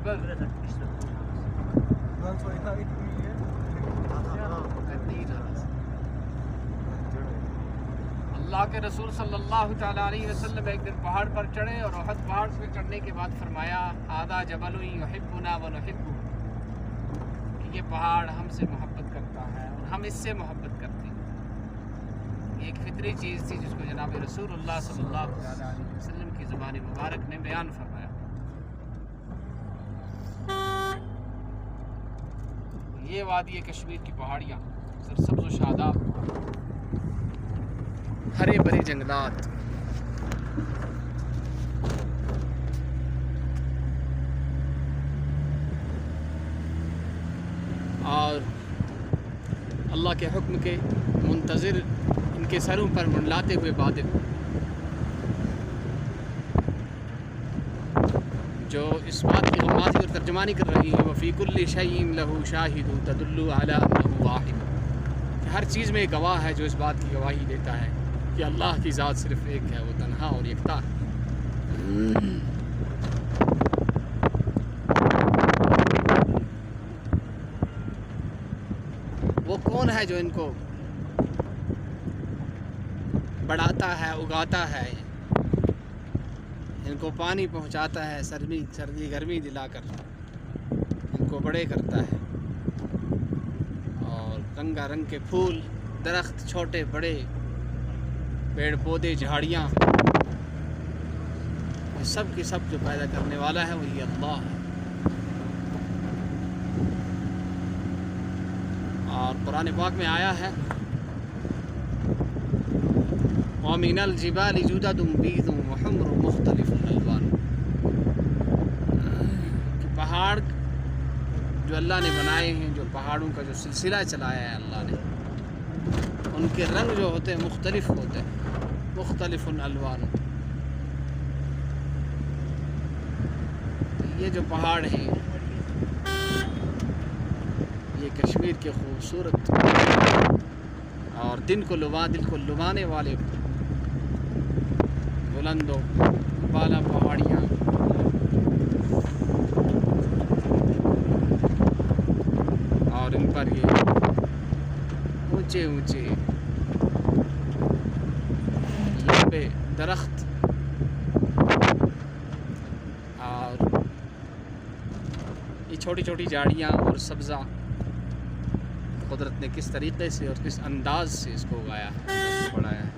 اکبر. اللہ کے رسول صلی اللہ تعالیٰ علیہ وسلم ایک دن پہاڑ پر چڑھے اور احد پہاڑ سے چڑھنے کے بعد فرمایا ھذا جبل یحبنا ونحبہ، کہ یہ پہاڑ ہم سے محبت کرتا ہے اور ہم اس سے محبت کرتے ہیں. یہ ایک فطری چیز تھی جس کو جناب رسول اللہ صلی اللہ تعالیٰ علیہ وسلم کی زبان مبارک نے بیان فرمایا. یہ وادی کشمیر کی پہاڑیاں سرسبز و شاداب، ہرے بھرے جنگلات، اور اللہ کے حکم کے منتظر ان کے سروں پر منڈلاتے ہوئے بادل، جو اس بات کی غمازی اور ترجمانی کر رہی ہے وفی کل شیء لہ شاہد تدل علی انہ واحد، کہ ہر چیز میں ایک گواہ ہے جو اس بات کی گواہی دیتا ہے کہ اللہ کی ذات صرف ایک ہے، وہ تنہا اور یکتا ہے. وہ کون ہے جو ان کو بڑھاتا ہے، اگاتا ہے، ان کو پانی پہنچاتا ہے، سردی گرمی دلا کر ان کو بڑے کرتا ہے، اور رنگا رنگ کے پھول، درخت، چھوٹے بڑے، پیڑ پودے، جھاڑیاں، یہ سب کی سب جو پیدا کرنے والا ہے وہی اللہ ہے. اور قرآن پاک میں آیا ہے وَمِنَ الْجِبَالِ جُدَدٌ بِيضٌ وَحُمْرٌ مُخْتَلِفٌ أَلْوَانُهَا، کہ پہاڑ جو اللہ نے بنائے ہیں، جو پہاڑوں کا جو سلسلہ چلایا ہے اللہ نے، ان کے رنگ جو ہوتے ہیں مختلف ہوتے ہیں، مختلف الوان. یہ جو پہاڑ ہیں یہ کشمیر کے خوبصورت اور دل کو لبانے والے بلند و بالا پہاڑیاں، اور ان پر یہ اونچے اونچے لمبے درخت، اور یہ چھوٹی چھوٹی جھاڑیاں اور سبزہ، قدرت نے کس طریقے سے اور کس انداز سے اس کو اگایا ہے، اس کو بڑھایا ہے.